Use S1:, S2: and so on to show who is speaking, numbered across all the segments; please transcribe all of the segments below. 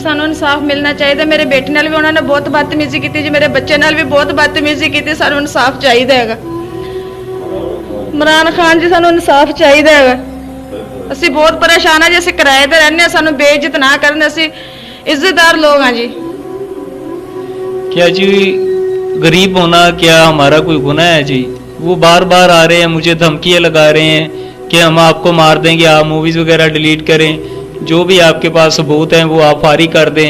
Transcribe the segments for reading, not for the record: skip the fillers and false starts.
S1: सानू इंसाफ मिलना चाहिए। मेरे बेटे नाल भी उन्होंने बहुत बदतमीजी की जी, मेरे बच्चे नाल भी बहुत बदतमीजी की। सानू इंसाफ चाहिए हैगा। इमरान खान जी सानू इंसाफ चाहिए हैगा। असी बहुत परेशान है जी, असी किराए ते रहने, सानू बेइज्जत ना करन, असी इज्जतदार लोग हाँ जी।
S2: क्या जी गरीब होना क्या हमारा कोई गुनाह है जी? वो बार बार आ रहे हैं, मुझे धमकियाँ लगा रहे हैं कि हम आपको मार देंगे, आप मूवीज़ वगैरह डिलीट करें, जो भी आपके पास सबूत हैं वो आप फारिग कर दें,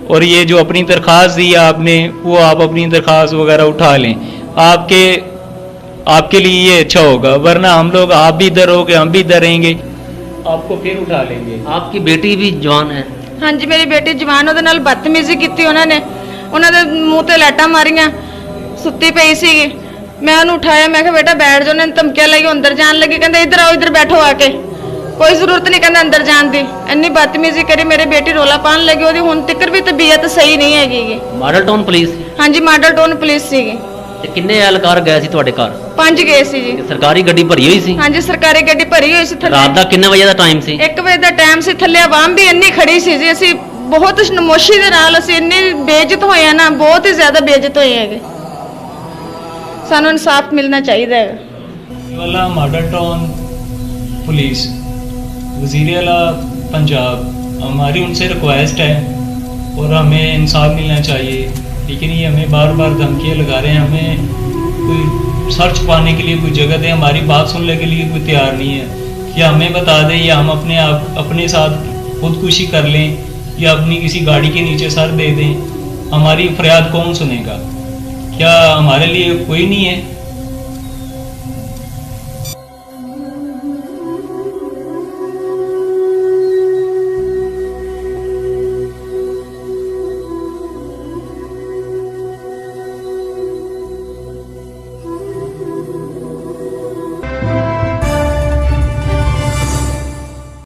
S2: और ये जो अपनी दरख्वास्त दी है आपने वो आप अपनी दरख्वास्त वगैरह उठा लें। आपके लिए ये अच्छा होगा, वरना हम लोग, आप भी इधर हो गए हम भी इधर रहेंगे, आपको फिर उठा लेंगे।
S3: आपकी बेटी भी जवान है?
S1: हाँ जी, मेरी बेटी जवान, ਉਹਦੇ ਨਾਲ ਬਦਤਮੀਜ਼ੀ ਕੀਤੀ ਉਹਨਾਂ ਦੇ ਮੂੰਹ ਤੇ ਲਾਟਾਂ ਮਾਰੀਆਂ, ਸੁੱਤੀ ਪਈ ਸੀਗੀ। मैं ਉਹਨੂੰ ਉਠਾਇਆ, मैं ਕਿਹਾ बेटा बैठ जाओ। उन्होंने धमकियां लगी, अंदर जान लगी, कहते इधर आओ, इधर बैठो आके, कोई जरूरत नहीं कहते अंदर जान दी। इन्नी बदतमीजी करी, मेरी बेटी रोला पान लगी, ਉਹਦੀ ਹੁਣ ਤੱਕ भी तबीयत सही नहीं हैगी।
S3: Model town police?
S1: हाँ जी, माडल टाउन पुलिस ਸੀਗੀ।
S3: ਤੇ ਕਿੰਨੇ ਐਲਕਾਰ ਗਏ ਸੀ ਤੁਹਾਡੇ ਘਰ?
S1: 5 ਗਏ ਸੀ ਜੀ।
S3: ਤੇ ਸਰਕਾਰੀ ਗੱਡੀ ਭਰੀ ਹੋਈ ਸੀ?
S1: हाँ जी, सरकारी ਗੱਡੀ ਭਰੀ ਹੋਈ ਸੀ। ਥੱਲੇ
S3: ਰਾਤ ਦਾ ਕਿੰਨੇ ਵਜੇ ਦਾ ਟਾਈਮ ਸੀ?
S1: 1 ਵਜੇ ਦਾ ਟਾਈਮ ਸੀ। ਥੱਲੇ ਆਵਾਮ ਵੀ ਇੰਨੀ ਖੜੀ ਸੀ ਜੀ, ਅਸੀਂ ਬਹੁਤ ਨਮੋਸ਼ੀ ਦੇ ਨਾਲ ਅਸੀਂ ਇੰਨੇ ਬੇਇੱਜ਼ਤ ਹੋਏ ਆ ਨਾ, ਬਹੁਤ ਹੀ ਜ਼ਿਆਦਾ ਬੇਇੱਜ਼ਤ ਹੋਏ ਹੈਗੇ। ਸਾਨੂੰ ਇਨਸਾਫ ਮਿਲਣਾ ਚਾਹੀਦਾ ਹੈ।
S2: वाला मॉडल टाउन पुलिस, वज़ीर आला पंजाब, हमारी उनसे रिक्वेस्ट है और हमें इंसाफ मिलना चाहिए, लेकिन ये हमें बार बार धमकियाँ लगा रहे हैं। हमें कोई सर्च पाने के लिए कोई जगह दें, हमारी बात सुनने के लिए कोई तैयार नहीं है। या हमें बता दें या हम अपने साथ खुदकुशी कर लें या अपनी किसी गाड़ी के नीचे सर दे दें, हमारी फरियाद कौन सुनेगा? क्या हमारे लिए कोई नहीं है?